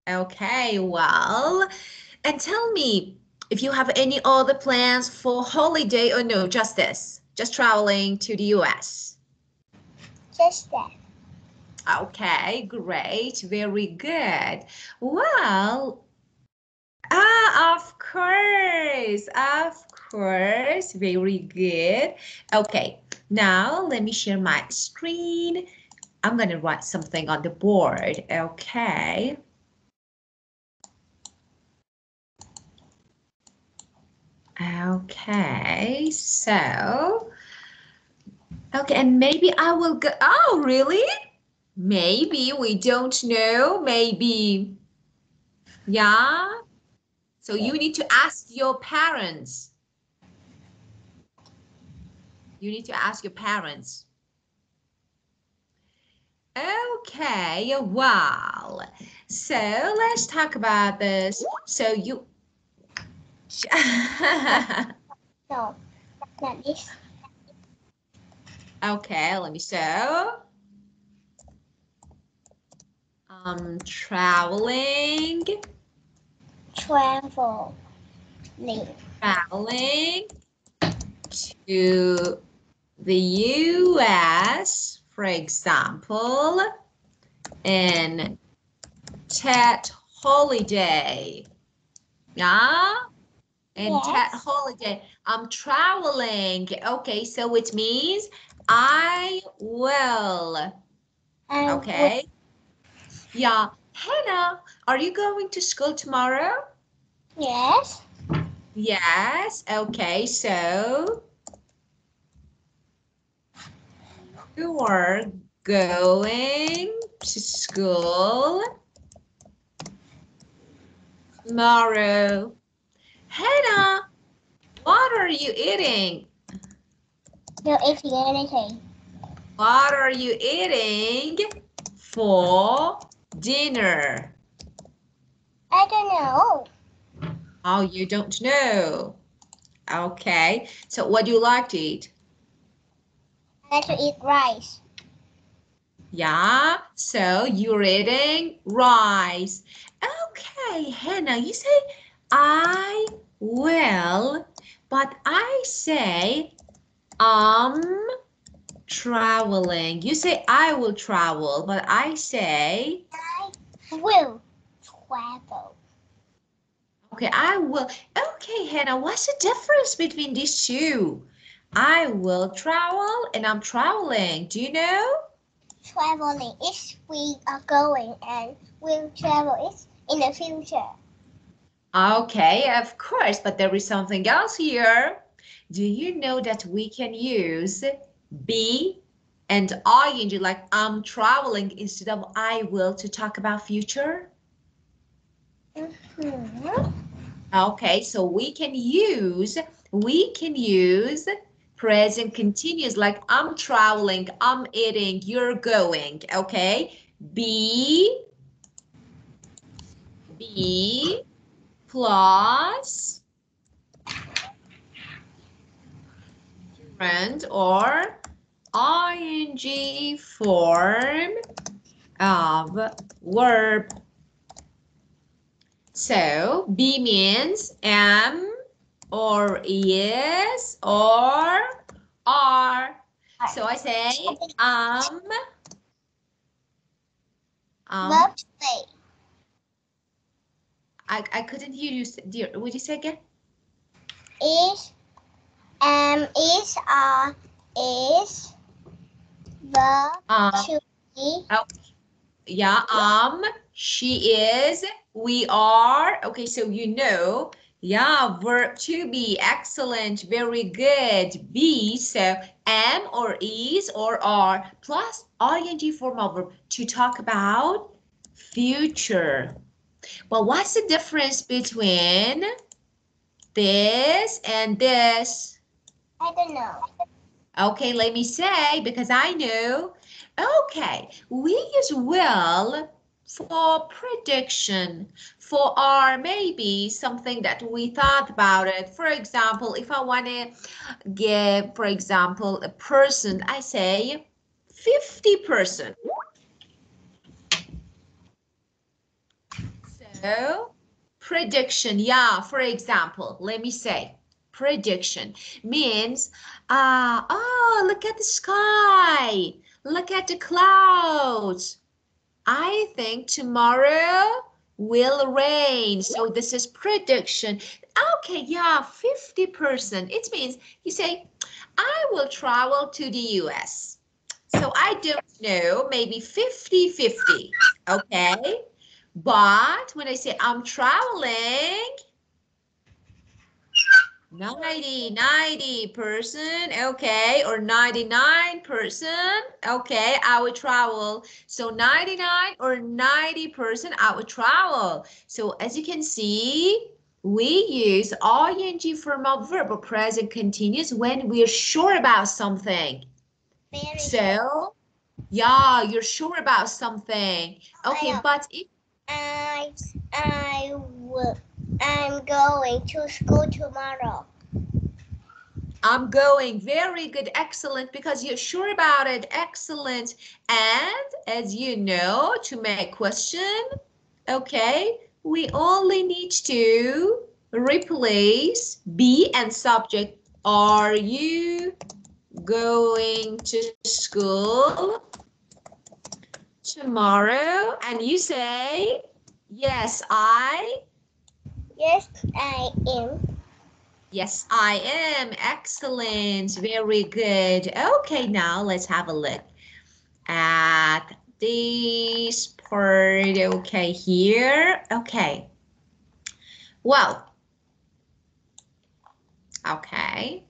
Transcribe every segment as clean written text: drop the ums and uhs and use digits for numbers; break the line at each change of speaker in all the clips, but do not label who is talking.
Okay, well, and tell me if you have any other plans for holiday or no, just this, just traveling to the US.
Just that.
Okay, great, very good. Well, of course, very good. Okay, now let me share my screen. I'm going to write something on the board, okay? Okay, so, okay, and maybe I will go, oh, really? Maybe, we don't know, maybe, yeah? So you need to ask your parents. You need to ask your parents. Okay, well, so let's talk about this. So you...
No, not this.
Okay, let me show. Traveling.
Traveling.
Traveling to the US, for example, in Tet holiday. Yeah? In
Yes.
Tet holiday. I'm traveling. Okay, so it means I will. Okay. Yeah. Hannah, are you going to school tomorrow?
Yes.
Yes. Okay, so you are going to school tomorrow. Hannah, what are you eating?
Not eating anything.
What are you eating for dinner?
I don't know.
Oh, you don't know. Okay, so what do you like to eat?
I like to eat rice.
Yeah, so you're eating rice. Okay, Hannah, you say I will, but I say traveling. You say I will travel, but I say
I will travel.
okay, I will. Okay, Hannah, what's the difference between these two? I will travel and I'm traveling. Do you know?
Traveling is we are going and will travel is in the future.
Okay, of course, but there is something else here. Do you know that we can use be and ing like I'm traveling instead of I will to talk about future? Okay, so we can use present continuous like I'm traveling, I'm eating, you're going, okay? Be plus gerund or ing form of verb. So be means am or is or are. So I say
Verb say.
I couldn't hear you, dear. Would you say again?
Is is is verb to be.
Oh, yeah, she is, we are. Okay, so you know, yeah, verb to be, excellent, very good. Be, so am or is or are plus ing form of verb to talk about future. Well, what's the difference between this and this?
I don't know.
Okay, let me say, because I know. Okay, we use will for prediction, for our maybe something that we thought about it. For example, if I want to give, for example, a person, I say 50%. So So, prediction, yeah, for example, let me say, prediction means, oh, look at the sky, look at the clouds. I think tomorrow will rain. So this is prediction. Okay, yeah, 50%. It means you say, I will travel to the US. So I don't know, maybe 50-50. Okay. But when I say I'm traveling, 90%, okay, or 99%, okay, I would travel. So 99 or 90% I would travel. So as you can see, we use ing form of verb or present continuous when we're sure about something.
Very
So, yeah, you're sure about something. Okay, but if
I'm going to school tomorrow.
I'm going, very good, excellent, because you're sure about it, excellent. And as you know, to make question, okay, we only need to replace be and subject. Are you going to school tomorrow? And you say, yes,
Yes, I am.
Yes, I am. Excellent. Very good. Okay, now let's have a look at this part. Okay, here. Okay. Well, okay.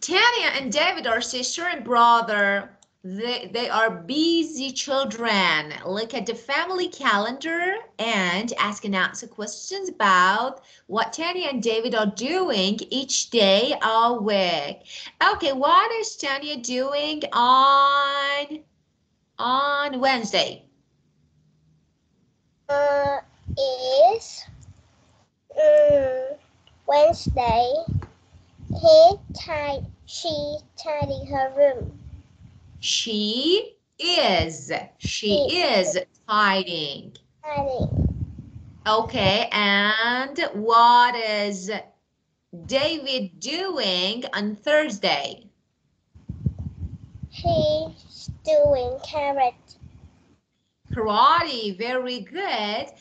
Tanya and David are sister and brother. They are busy children. Look at the family calendar and ask and answer questions about what Tanya and David are doing each day all week. Okay, what is Tanya doing on Wednesday?
Is Wednesday. She tidy her room.
She is tidying. Okay, and what is David doing on Thursday?
He's doing
Karate, very good.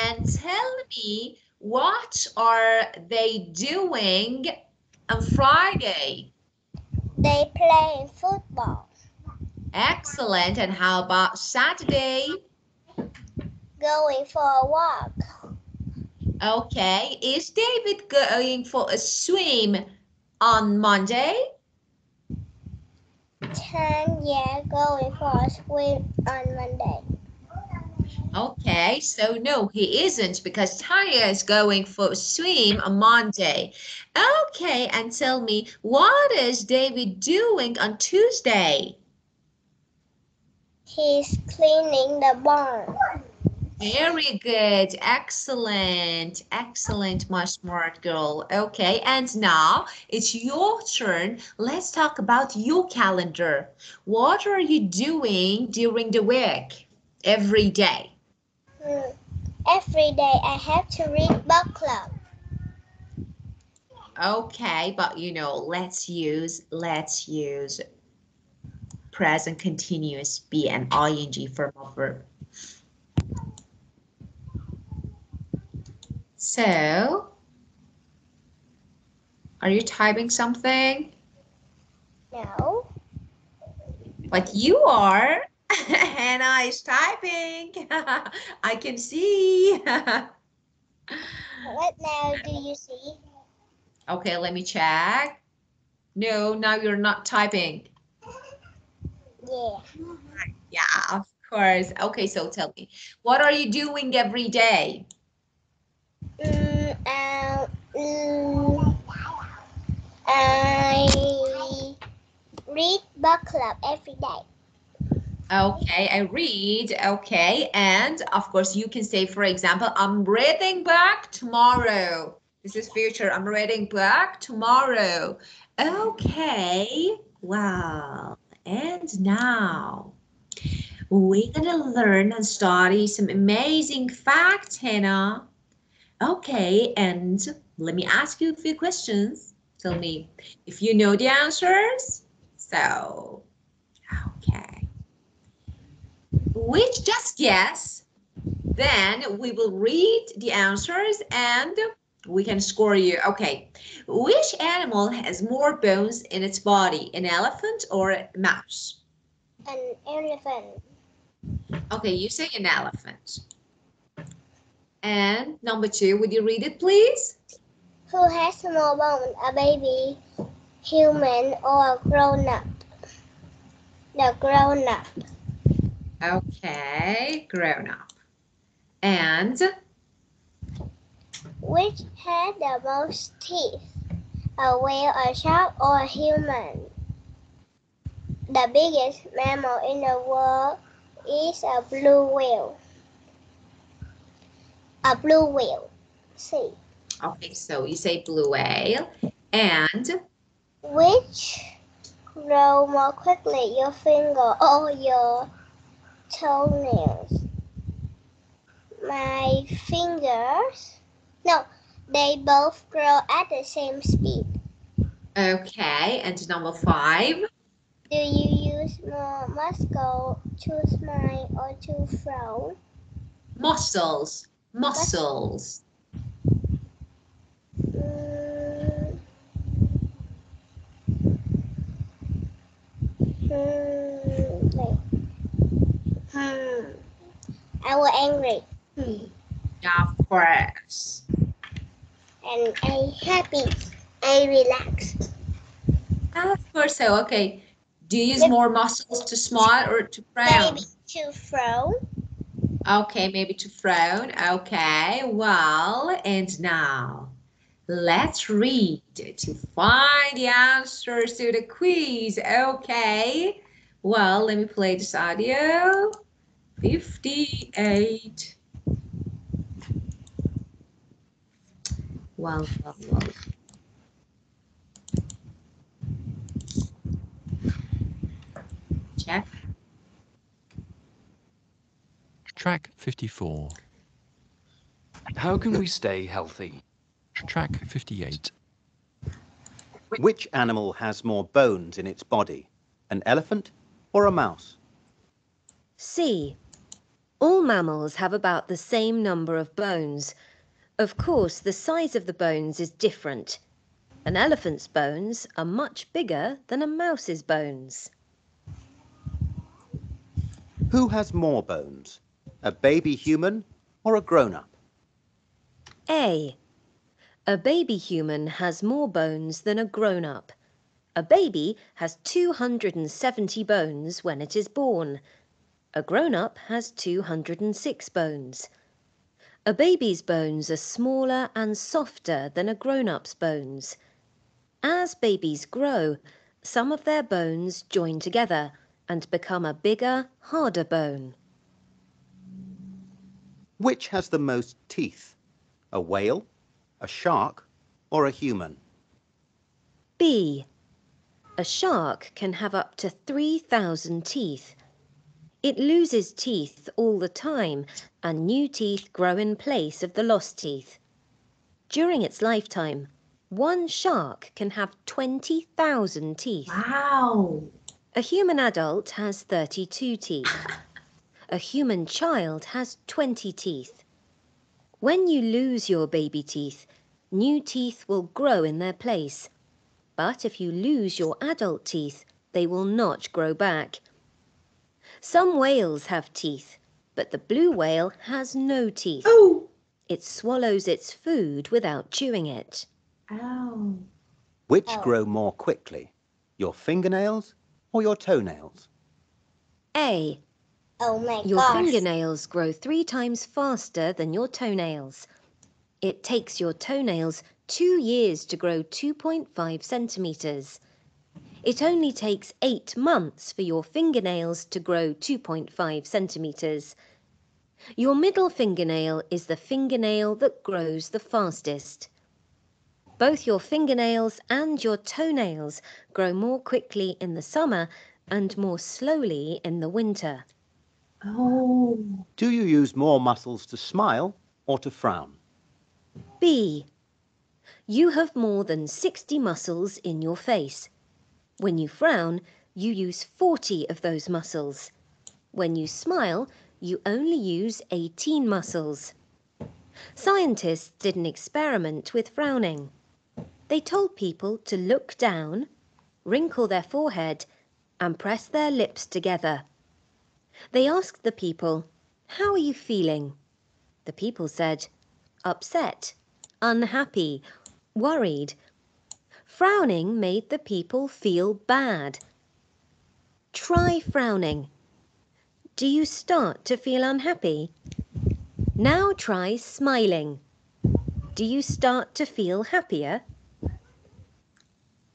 And tell me, what are they doing on Friday?
They play football.
Excellent. And how about Saturday?
Going for a walk.
Okay, is David going for a swim on Monday?
Tanya going for a swim on Monday.
Okay, so no, he isn't because Tanya is going for a swim on Monday. Okay, and tell me, what is David doing on Tuesday?
He's cleaning the barn.
Very good, excellent, excellent, my smart girl. Okay, and now it's your turn. Let's talk about your calendar. What are you doing during the week, every day?
Every day I have to read book club.
Okay, but you know, let's use present continuous be and ing form of verb. So, are you typing something?
No.
But you are. Hannah is typing. I can see.
What now do you see?
Okay, let me check. No, now you're not typing.
Yeah.
Yeah, of course. Okay, so tell me, what are you doing every day?
I read book club every day.
Okay, I read. Okay, and of course you can say, for example, I'm reading back tomorrow. This is future. I'm reading back tomorrow. Okay, wow. And now We're gonna learn and study some amazing facts, Hannah. Okay, and let me ask you a few questions. Tell me if you know the answers. So, okay. Which just guess. Then we will read the answers and we can score you. Okay. Which animal has more bones in its body, an elephant or a mouse?
An elephant.
Okay, you say an elephant. And number 2, would you read it, please?
Who has more bones, a baby, human, or a grown-up? The grown-up.
Okay, grown up. And
Which had the most teeth? A whale, a shark, or a human? The biggest mammal in the world is a blue whale. A blue whale. See.
okay, so you say blue whale. And
Which grow more quickly, your finger or your toenails? My fingers. No, they both grow at the same speed.
okay, and number 5.
Do you use more muscle to smile or to frown?
Muscles. Muscles.
Mm, wait. I was angry.
Of course.
And I happy. I relax.
Of course. So, okay. Do you use more muscles to smile or to frown?
Maybe to frown.
Okay, maybe to frown. Okay, well, and now let's read to find the answers to the quiz. Okay, well, let me play this audio. 58. Well. Check.
Track 54.
How can we stay healthy?
Track 58.
Which animal has more bones in its body, an elephant or a mouse?
C. All mammals have about the same number of bones. Of course, the size of the bones is different. An elephant's bones are much bigger than a mouse's bones.
Who has more bones, a baby human or a grown-up?
A. A baby human has more bones than a grown-up. A baby has 270 bones when it is born. A grown-up has 206 bones. A baby's bones are smaller and softer than a grown-up's bones. As babies grow, some of their bones join together and become a bigger, harder bone.
Which has the most teeth, a whale, a shark or a human?
B. A shark can have up to 3,000 teeth. It loses teeth all the time, and new teeth grow in place of the lost teeth. During its lifetime, one shark can have 20,000 teeth.
Wow.
A human adult has 32 teeth. A human child has 20 teeth. When you lose your baby teeth, new teeth will grow in their place. But if you lose your adult teeth, they will not grow back. Some whales have teeth, but the blue whale has no teeth.
Oh.
It swallows its food without chewing it.
Oh.
Which grow more quickly, your fingernails or your toenails?
A.
Oh my
Your
gosh.
fingernails grow 3 times faster than your toenails. It takes your toenails 2 years to grow 2.5 centimeters. It only takes 8 months for your fingernails to grow 2.5 centimeters. Your middle fingernail is the fingernail that grows the fastest. Both your fingernails and your toenails grow more quickly in the summer and more slowly in the winter.
Oh.
Do you use more muscles to smile or to frown?
B. You have more than 60 muscles in your face. When you frown, you use 40 of those muscles. When you smile, you only use 18 muscles. Scientists did an experiment with frowning. They told people to look down, wrinkle their forehead, and press their lips together. They asked the people, "How are you feeling?" The people said, "Upset, unhappy, worried." Frowning made the people feel bad. Try frowning. Do you start to feel unhappy? Now try smiling. Do you start to feel happier?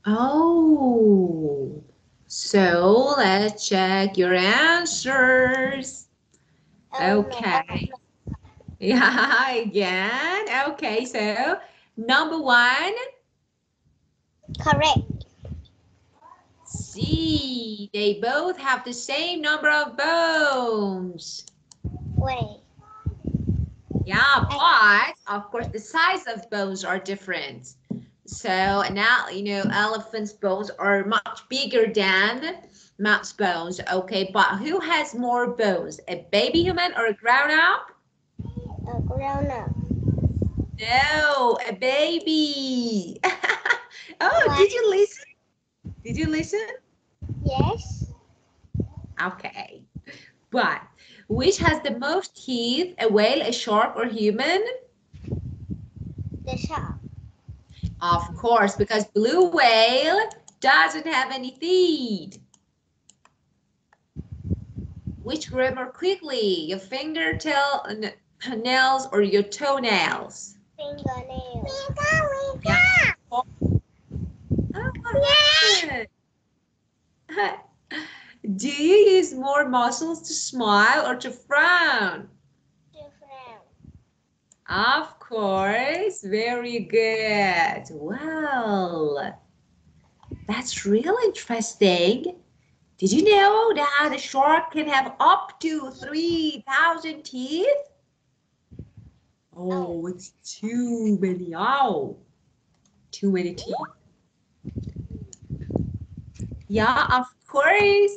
Oh. So let's check your answers.
Oh,
Okay. Yeah, again. Okay, so number 1,
correct.
C. They both have the same number of bones.
Wait.
Yeah, but of course the size of bones are different. So now, elephants' bones are much bigger than mouse bones. Okay, but who has more bones? A baby human or a grown-up?
A grown up.
No, a baby. Oh,
Why?
did you listen? Did you listen?
Yes.
Okay. But which has the most teeth? A whale, a shark, or human?
The shark.
Of course, because blue whale doesn't have any teeth. Which grow more quickly? Your nails or your toenails?
Fingernail.
Yeah. Oh, do you use more muscles to smile or to frown?
Different.
Of course, very good. Well, that's really interesting. Did you know that a shark can have up to 3,000 teeth? Oh, it's too many. Oh, too many teeth. Yeah, of course,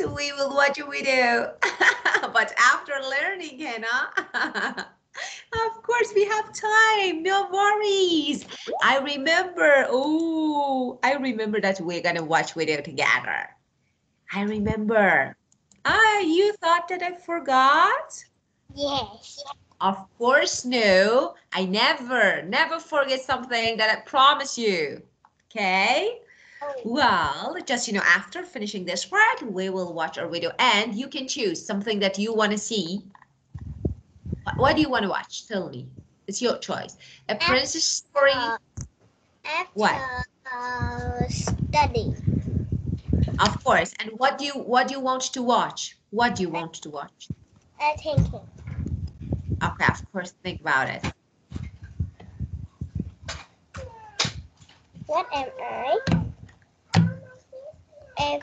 we will watch a video. But after learning, Hannah, of course, we have time. No worries. I remember that we're gonna watch video together. I remember. You thought that I forgot?
Yes.
Of course, no. I never forget something that I promise you. Okay? Well, just, after finishing this part, we will watch our video and you can choose something that you want to see. What do you want to watch? Tell me. It's your choice. A princess story.
After
What?
Study.
Of course. And what do you want to watch? What do you want to watch?
I'm thinking.
Okay, of course, think about it.
What am I?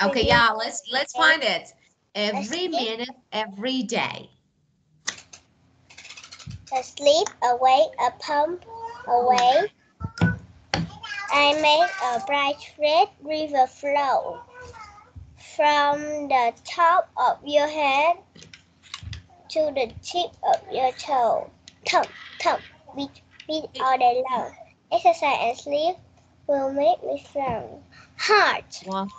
Okay, yeah, let's find it. Every
Asleep.
minute, every day.
Asleep, awake, a pump, away. I make a bright red river flow from the top of your head to the tip of your toe. Thump, thump, beat, beat all day long. Exercise and sleep will make me strong. Heart.
Well,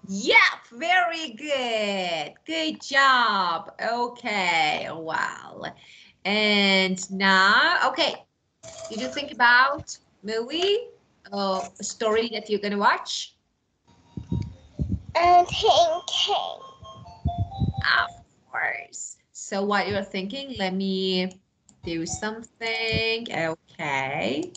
yep, very good. Good job. Okay, well. And now, okay, did you think about movie or a story that you're gonna watch?
I'm thinking.
Of course. So what you're thinking, let me do something. Okay.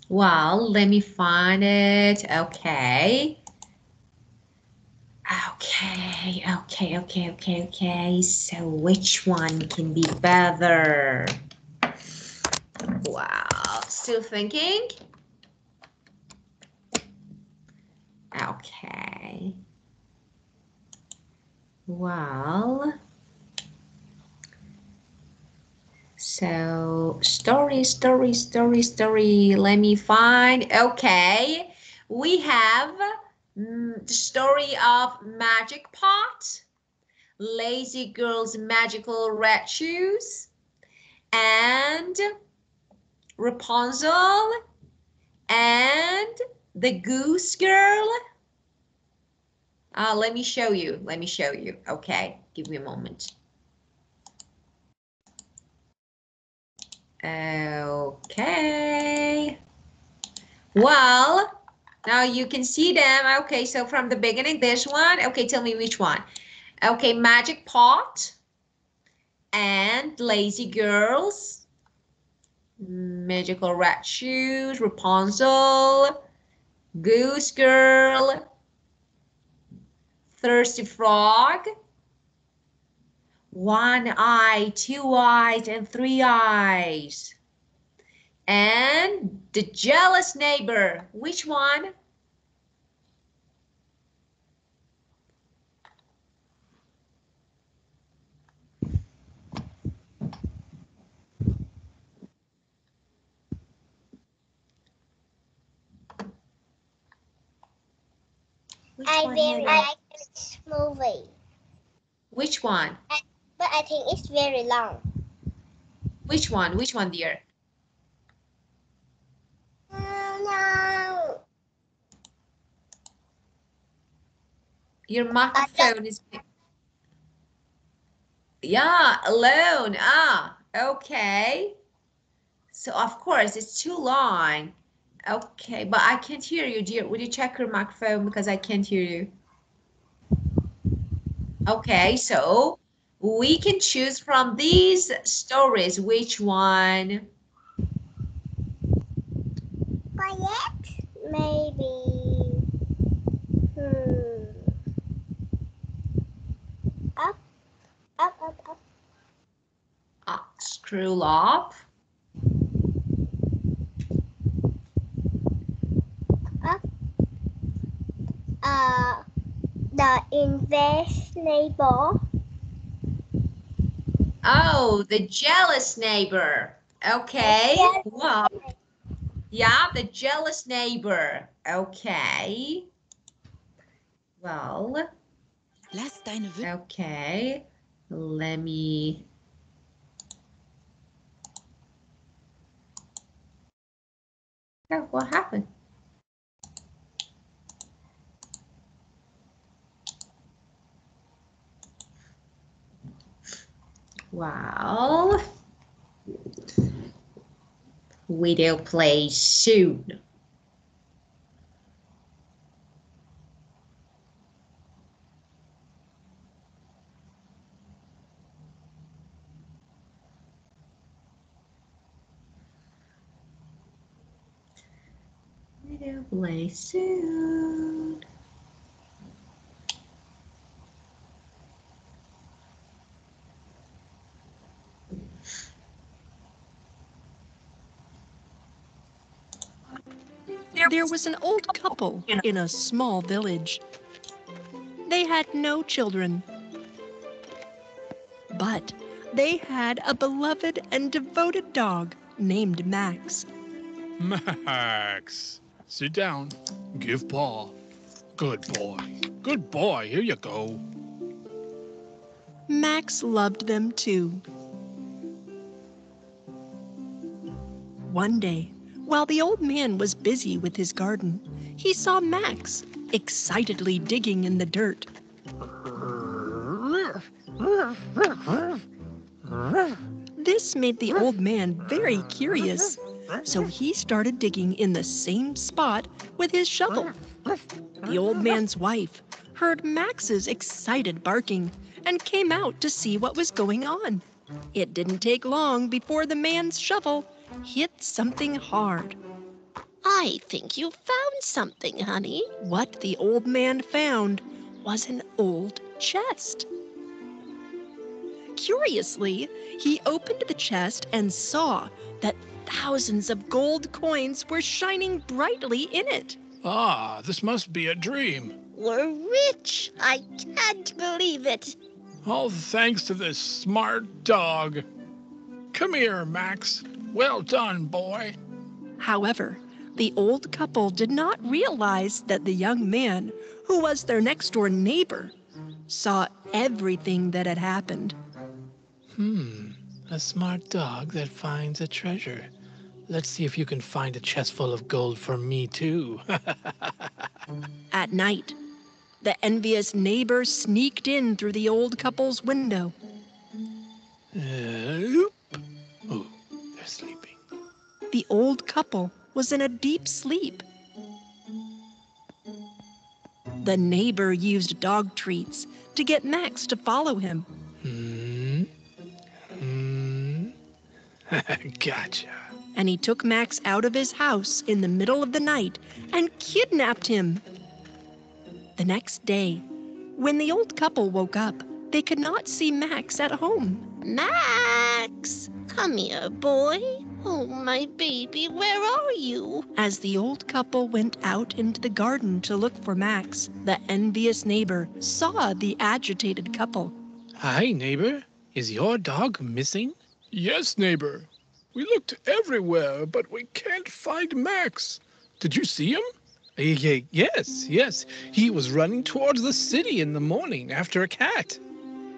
Well, let me find it. Okay. Okay. So which one can be better? Wow, still thinking? Okay. Well, so story. Let me find. Okay, we have the story of Magic Pot, Lazy Girl's Magical Red Shoes, and Rapunzel, and the Goose Girl. Let me show you. Okay, give me a moment. Okay. Well, now you can see them. Okay, so from the beginning, this one. Okay, tell me which one. Okay, Magic Pot and Lazy Girls, Magical Red Shoes, Rapunzel, Goose Girl, Thirsty Frog, One Eye, Two Eyes, and Three Eyes. And the Jealous Neighbor. Which one?
I very like this movie.
Which one?
But I think it's very long.
Which one, dear?
No.
Your microphone is... Yeah, alone. Okay. So, of course, it's too long. Okay, but I can't hear you, dear. Would you check your microphone because I can't hear you? Okay, so we can choose from these stories which one.
Quiet? Maybe. Up.
Screw up.
Up. The Invest Neighbor.
Oh, the Jealous Neighbor. Okay. Well, yeah, the Jealous Neighbor. Okay. Well. Okay. Let me... Oh, what happened? Well, video play soon. Video play soon.
There was an old couple in a small village. They had no children, but they had a beloved and devoted dog named Max.
Max, sit down. Give paw. Good boy. Good boy. Here you go.
Max loved them too. One day, while the old man was busy with his garden, he saw Max excitedly digging in the dirt. This made the old man very curious, so he started digging in the same spot with his shovel. The old man's wife heard Max's excited barking and came out to see what was going on. It didn't take long before the man's shovel hit something hard.
I think you found something, honey.
What the old man found was an old chest. Curiously, he opened the chest and saw that thousands of gold coins were shining brightly in it.
Ah, this must be a dream.
We're rich. I can't believe it.
All thanks to this smart dog. Come here, Max. Well done, boy.
However, the old couple did not realize that the young man, who was their next-door neighbor, saw everything that had happened.
A smart dog that finds a treasure. Let's see if you can find a chest full of gold for me, too.
At night, the envious neighbor sneaked in through the old couple's window.
Oh, they're sleeping.
The old couple was in a deep sleep. The neighbor used dog treats to get Max to follow him.
Gotcha.
And he took Max out of his house in the middle of the night and kidnapped him. The next day, when the old couple woke up, they could not see Max at home.
Max! Come here, boy. Oh, my baby, where are you?
As the old couple went out into the garden to look for Max, the envious neighbor saw the agitated couple.
Hi, neighbor. Is your dog missing? Yes, neighbor. We looked everywhere, but we can't find Max. Did you see him? Yes. He was running towards the city in the morning after a cat.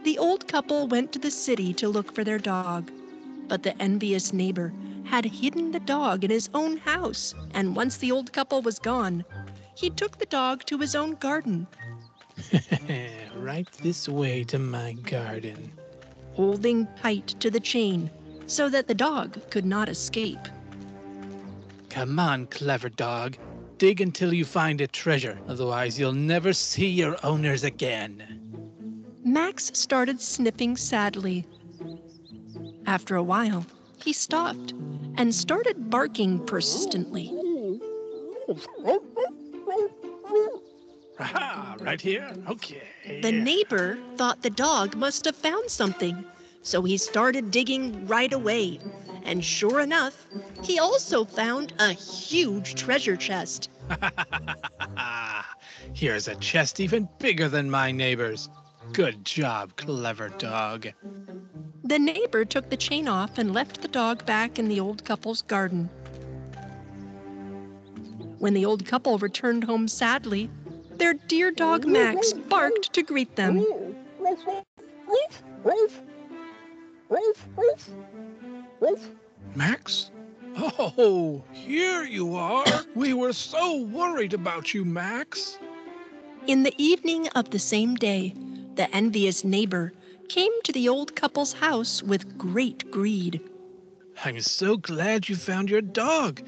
The old couple went to the city to look for their dog, but the envious neighbor had hidden the dog in his own house, and once the old couple was gone, he took the dog to his own garden.
Right this way to my garden.
Holding tight to the chain so that the dog could not escape.
Come on, clever dog. Dig until you find a treasure, otherwise you'll never see your owners again.
Max started sniffing sadly. After a while, he stopped and started barking persistently.
Aha, right here? Okay.
The neighbor thought the dog must have found something, so he started digging right away. And sure enough, he also found a huge treasure chest.
Here's a chest even bigger than my neighbor's. Good job, clever dog.
The neighbor took the chain off and left the dog back in the old couple's garden. When the old couple returned home sadly, their dear dog Max barked to greet them.
Max? Oh, here you are. We were so worried about you, Max.
In the evening of the same day, the envious neighbor came to the old couple's house with great greed.
I'm so glad you found your dog.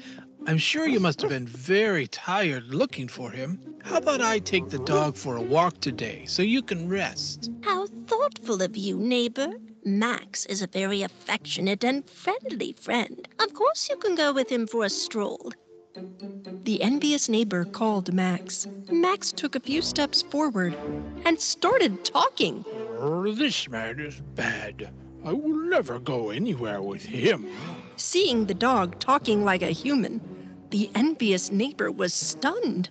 I'm sure you must have been very tired looking for him. How about I take the dog for a walk today so you can rest?
How thoughtful of you, neighbor. Max is a very affectionate and friendly friend. Of course you can go with him for a stroll.
The envious neighbor called Max. Max took a few steps forward and started talking.
This man is bad. I will never go anywhere with him.
Seeing the dog talking like a human, the envious neighbor was stunned.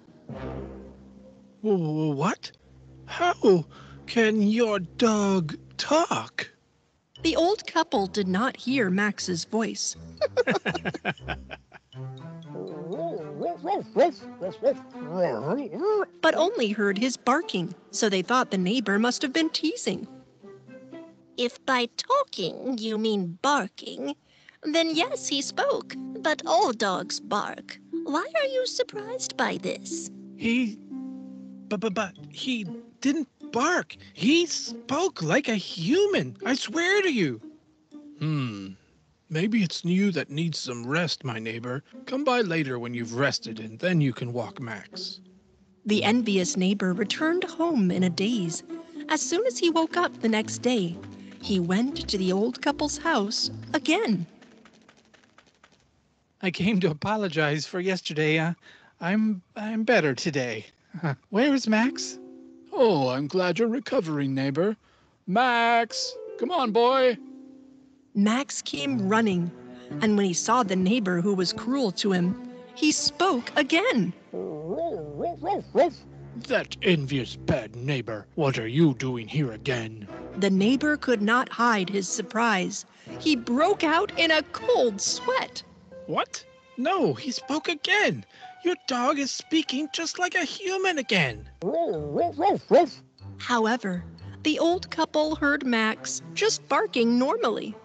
What? How can your dog talk?
The old couple did not hear Max's voice. But only heard his barking, so they thought the neighbor must have been teasing.
If by talking you mean barking, then yes, he spoke, but all dogs bark. Why are you surprised by this?
But he didn't bark. He spoke like a human. I swear to you. Maybe it's you that needs some rest, my neighbor. Come by later when you've rested, and then you can walk Max.
The envious neighbor returned home in a daze. As soon as he woke up the next day, he went to the old couple's house again.
I came to apologize for yesterday. I'm better today. Where is Max? Oh, I'm glad you're recovering, neighbor. Max, come on, boy.
Max came running, and when he saw the neighbor who was cruel to him, he spoke again.
That envious bad neighbor. What are you doing here again?
The neighbor could not hide his surprise. He broke out in a cold sweat.
What? No, he spoke again. Your dog is speaking just like a human again.
However, the old couple heard Max just barking normally.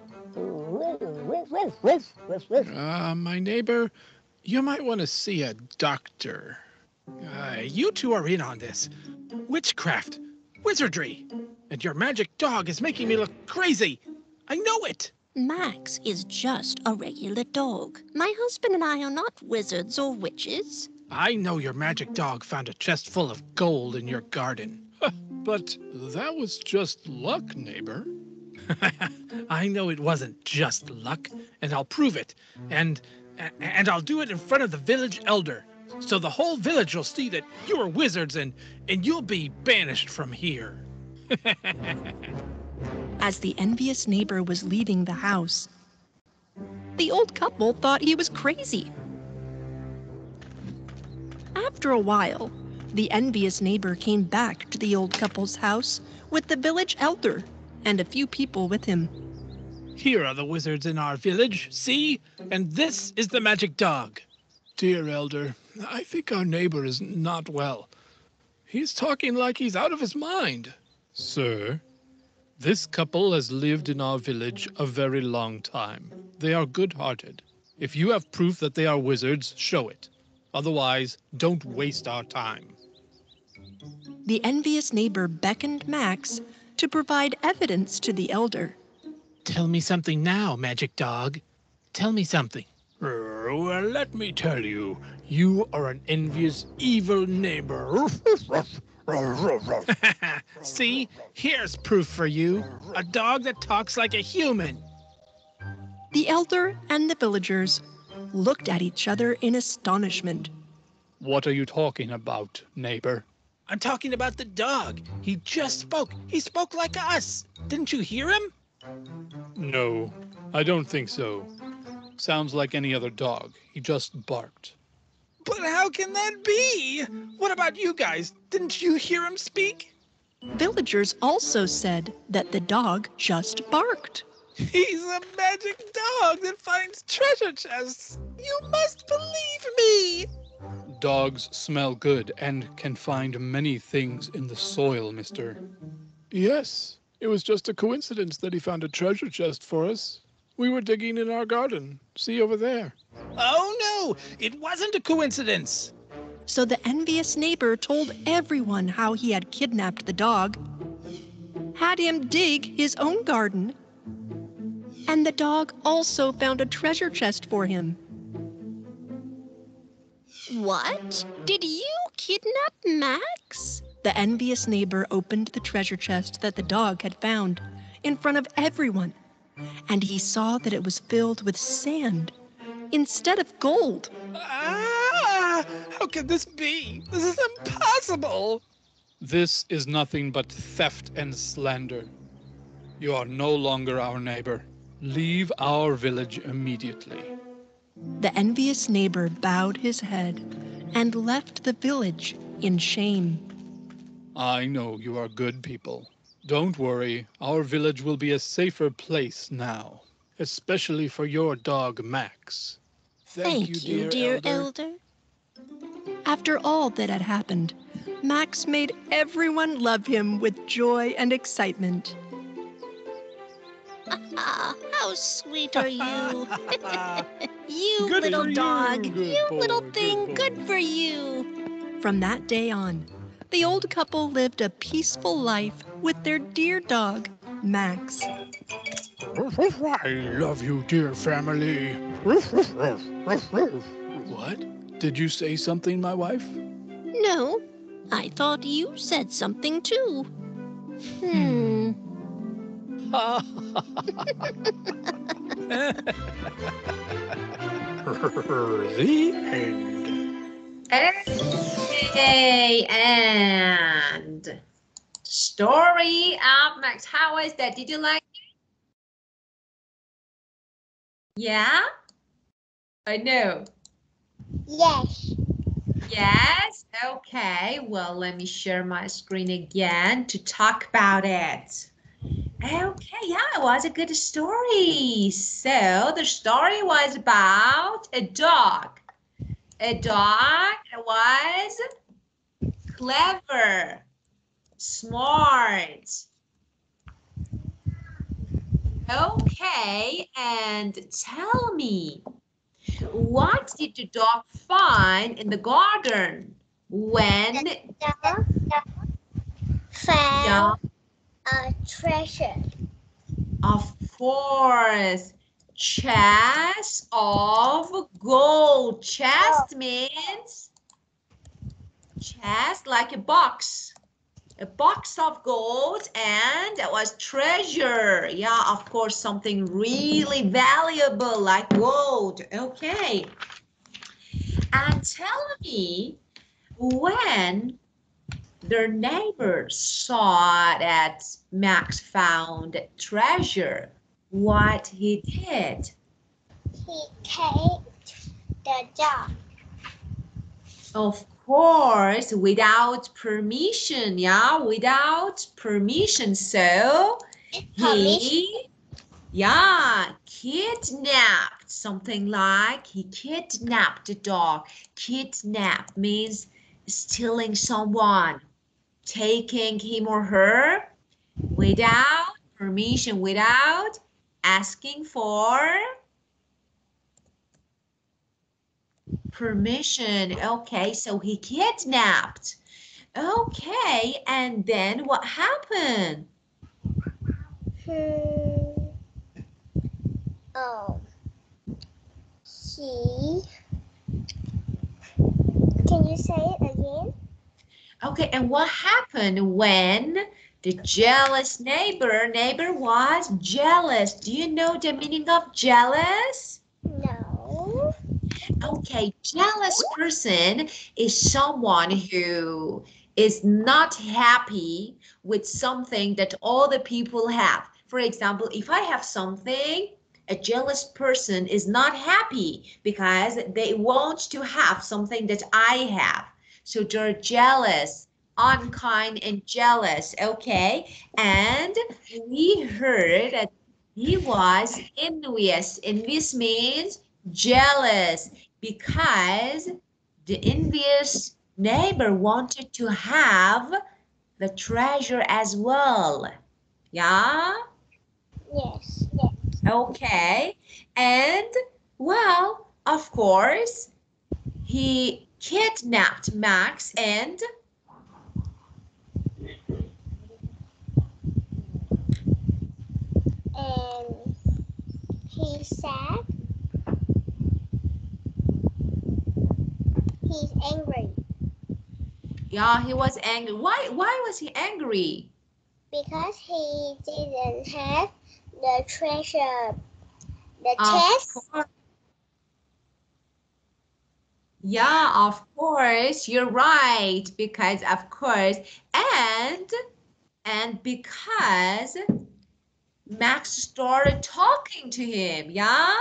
My neighbor, you might want to see a doctor. You two are in on this. Witchcraft, wizardry, and your magic dog is making me look crazy. I know it.
Max is just a regular dog. My husband and I are not wizards or witches.
I know your magic dog found a chest full of gold in your garden. But that was just luck, neighbor. I know it wasn't just luck, and I'll prove it. And I'll do it in front of the village elder. So the whole village will see that you're wizards and you'll be banished from here.
As the envious neighbor was leaving the house, the old couple thought he was crazy. After a while, the envious neighbor came back to the old couple's house with the village elder and a few people with him.
Here are the wizards in our village, see? And this is the magic dog. Dear elder, I think our neighbor is not well. He's talking like he's out of his mind. Sir, this couple has lived in our village a very long time. They are good-hearted. If you have proof that they are wizards, show it. Otherwise, don't waste our time.
The envious neighbor beckoned Max to provide evidence to the elder.
Tell me something now, magic dog. Tell me something. Well, let me tell you, you are an envious, evil neighbor. See, here's proof for you. A dog that talks like a human.
The elder and the villagers looked at each other in astonishment.
What are you talking about, neighbor? I'm talking about the dog. He just spoke. He spoke like us. Didn't you hear him? No, I don't think so. Sounds like any other dog. He just barked. But how can that be? What about you guys? Didn't you hear him speak?
Villagers also said that the dog just barked.
He's a magic dog that finds treasure chests. You must believe me. Dogs smell good and can find many things in the soil, mister. Yes, it was just a coincidence that he found a treasure chest for us. We were digging in our garden. See over there. Oh, no, it wasn't a coincidence.
So the envious neighbor told everyone how he had kidnapped the dog, had him dig his own garden, and the dog also found a treasure chest for him.
What? Did you kidnap Max?
The envious neighbor opened the treasure chest that the dog had found in front of everyone, and he saw that it was filled with sand instead of gold.
Ah! How can this be? This is impossible! This is nothing but theft and slander. You are no longer our neighbor. Leave our village immediately.
The envious neighbor bowed his head and left the village in shame.
I know you are good people. Don't worry, our village will be a safer place now, especially for your dog, Max.
Thank you, dear elder.
After all that had happened, Max made everyone love him with joy and excitement.
Ah, how sweet are you? You
Good
little
for you,
dog.
good
You
boy,
little
good
thing.
boy.
Good for you.
From that day on, the old couple lived a peaceful life with their dear dog, Max.
I love you, dear family. What? Did you say something, my wife?
No, I thought you said something too.
The end.
Okay, and story up next. How is that? Did you like it? Yeah? I know.
Yes.
Yes? Okay, well, let me share my screen again to talk about it. Okay, yeah, it was a good story. So the story was about a dog. A dog was clever, smart. Okay, and tell me, what did the dog find in the garden when
Dog found
yeah,
a treasure.
of course, chest of gold. Chest means chest like a box of gold, and it was treasure. Yeah, of course, something really valuable like gold. Okay, and tell me, when their neighbors saw that Max found treasure, what he did?
He kicked the dog.
Of course, without permission, yeah, without permission. So he, yeah, kidnapped, something like he kidnapped the dog. Kidnap means stealing someone, taking him or her without permission, without asking for permission. Okay, so he kidnapped. Okay, and then what happened?
Oh, he. Can you say it again?
Okay, and what happened when the jealous neighbor was jealous? Do you know the meaning of jealous?
No.
Okay, jealous person is someone who is not happy with something that all the people have. For example, if I have something, a jealous person is not happy because they want to have something that I have. So they're jealous, unkind and jealous, okay? And we heard that he was envious. Envious means jealous, because the envious neighbor wanted to have the treasure as well. Yeah?
Yes.
Okay. And, well, of course, he kidnapped Max and
He said he's angry.
yeah, he was angry. Why was he angry?
Because he didn't have the treasure, the
Of
chest.
course. Yeah, of course, you're right. Because of course, and because Max started talking to him, yeah?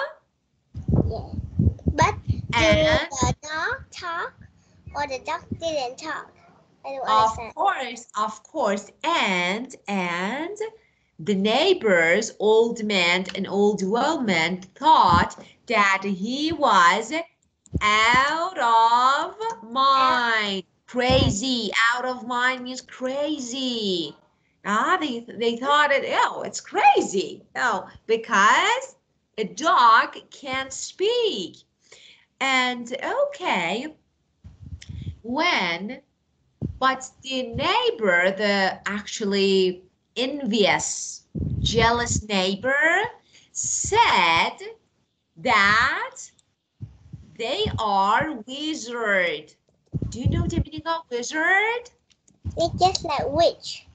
Yeah. But did the dog talk or the dog didn't talk? I don't understand.
Of course, and the neighbors, old man and old woman, thought that he was out of mind. Crazy. Out of mind means crazy. They thought it's crazy. No, because a dog can't speak. And okay, but the neighbor, the actually envious, jealous neighbor, said that they are wizard. Do you know the meaning of wizard?
It's just like witch.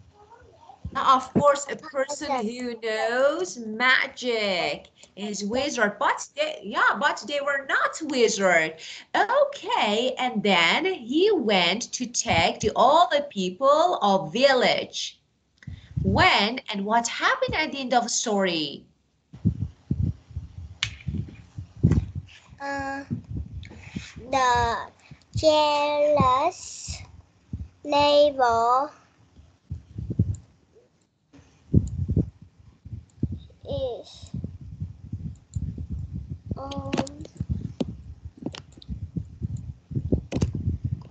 Of course, a person who knows magic is wizard, but they were not wizard. Okay, and then he went to take to all the people of village. When and what happened at the end of the story?
The jealous neighbor is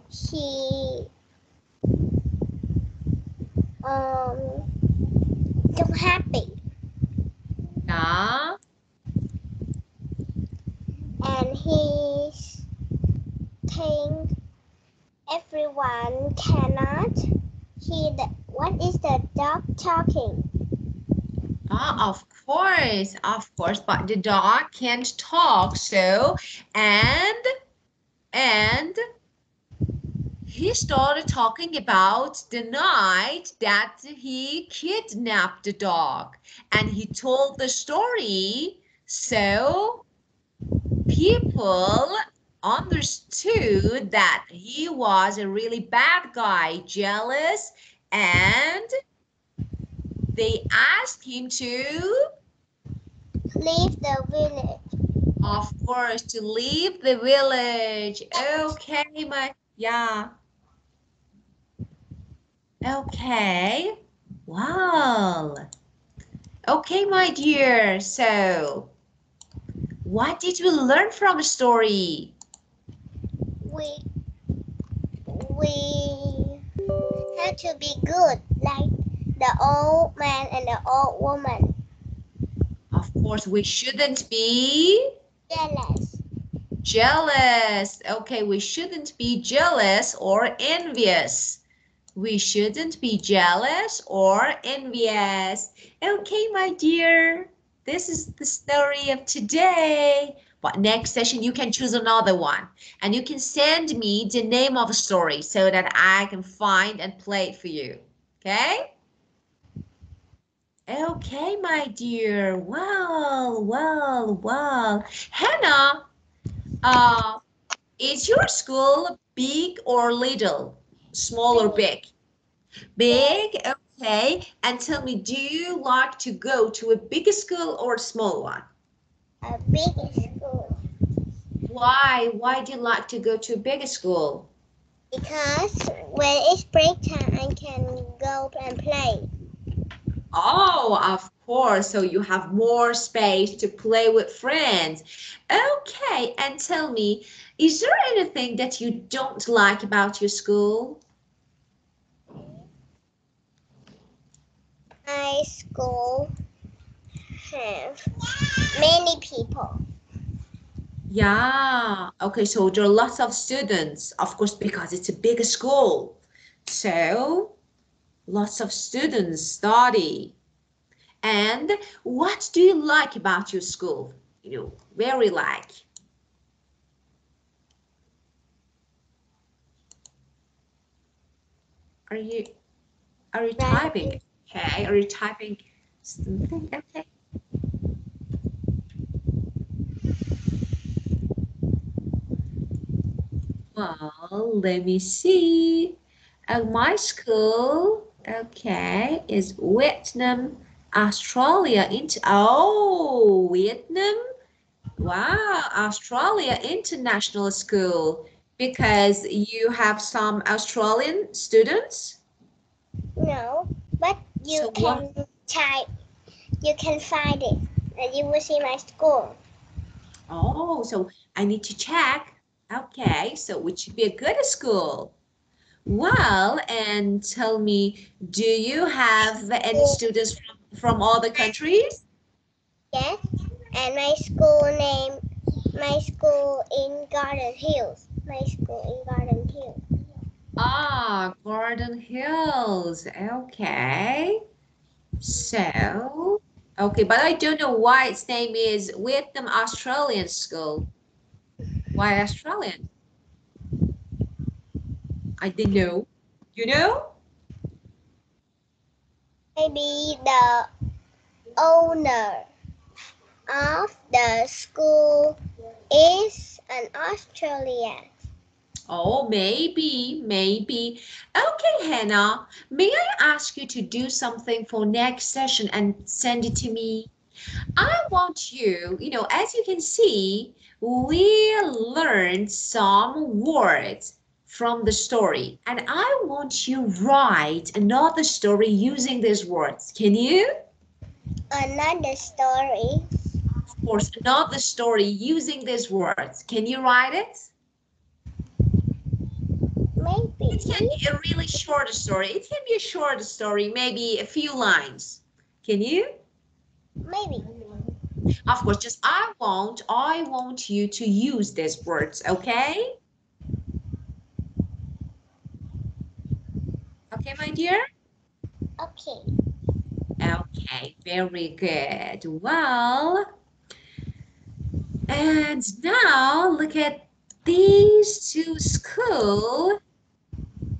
he so happy
Yeah.
and he think everyone cannot hear what is the dog talking.
Of course, but the dog can't talk, so and he started talking about the night that he kidnapped the dog, and he told the story, so people understood that he was a really bad guy, jealous, and they asked him to
Leave the village.
of course, to leave the village. Okay, Okay. Wow. Okay, my dear. So, what did we learn from the story?
We have to be good like the old man and the old woman.
Of course, we shouldn't be
Jealous.
Okay, we shouldn't be jealous or envious. We shouldn't be jealous or envious. Okay, my dear, this is the story of today. But next session, you can choose another one. And you can send me the name of a story so that I can find and play it for you. Okay? Okay, my dear. Well. Hannah, is your school big or little? Small or big? Big, okay. And tell me, do you like to go to a big school or a small one?
A big school.
Why? Why do you like to go to a big school?
Because when it's break time, I can go and play.
Oh, of course. So you have more space to play with friends. Okay, and tell me, is there anything that you don't like about your school?
My school have many people.
Yeah, okay, so there are lots of students, of course, because it's a big school. So lots of students study. And what do you like about your school? Very like. Are you typing? Okay, are you typing something? Okay. Well, let me see. My school, okay, is Vietnam, Australia. Vietnam. Wow, Australia International School. Because you have some Australian students?
No, but you can type. You can find it, and you will see my school.
Oh, so I need to check. Okay, so it should be a good school. Well, and tell me, do you have any students from other countries?
Yes, and my school in Garden Hills. My school in Garden Hills.
Ah, Garden Hills. Okay. So, okay, but I don't know why its name is Vietnam Australian School. Why Australian? I didn't know. You know?
Maybe the owner of the school is an Australian.
Oh, maybe. Okay, Hannah, may I ask you to do something for next session and send it to me? I want you, as you can see, we learned some words from the story, and I want you to write another story using these words. Can you?
Another story.
Of course, another story using these words. Can you write it?
Maybe.
It can be a really short story. It can be a short story, maybe a few lines. Can you?
Maybe.
Of course, just I want you to use these words, okay? Okay, my dear?
Okay.
Okay, very good. Well, and now look at these two schools.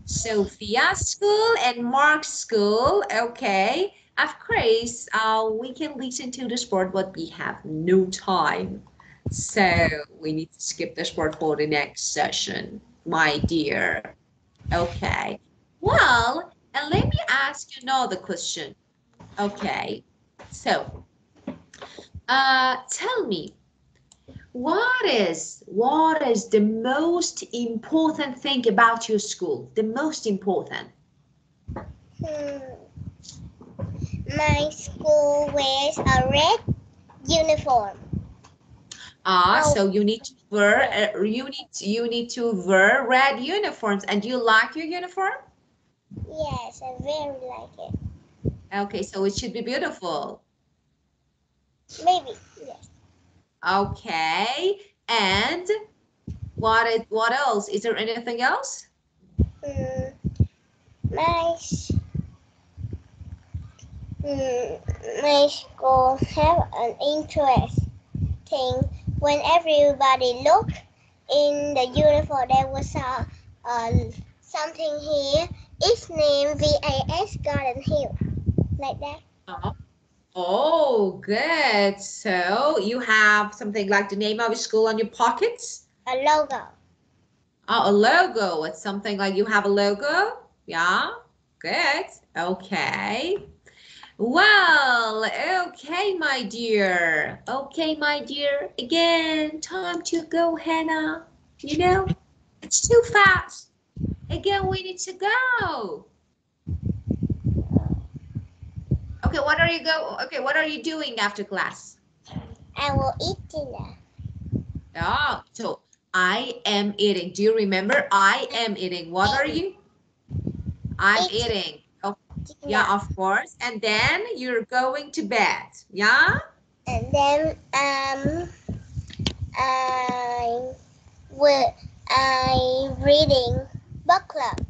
Sophia's school and Mark's school. Okay, of course, we can listen to the sport, but we have no time. So we need to skip the sport for the next session, my dear. Okay, well, and let me ask you another question. Okay, so tell me, what is the most important thing about your school? The most important?
My school wears a red uniform.
So you need to wear you need to wear red uniforms. And do you like your uniform?
Yes, I very like it.
Okay, so it should be beautiful.
Maybe, yes.
Okay, and what else? Is there anything else?
My school have an interesting. When everybody look in the uniform, there was something here. It's named VAS Garden Hill, like that.
Oh, good. So you have something like the name of a school on your pockets?
A logo.
Oh, a logo. It's something like you have a logo? Yeah, good. Okay. Well, okay, my dear. Okay, my dear. Again, time to go, Hannah. It's too fast. Again, we need to go. Okay, what are you doing after class?
I will eat dinner.
Oh, so I am eating. Do you remember? I am eating. What are you? I'm eating. Oh, yeah, of course. And then you're going to bed. Yeah?
And then I'm reading book club.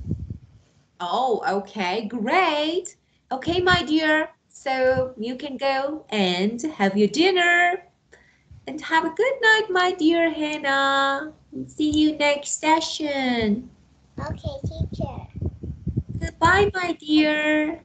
Oh, okay, great. Okay, my dear. So you can go and have your dinner. And have a good night, my dear Hannah. See you next session.
Okay, teacher.
Goodbye, my dear.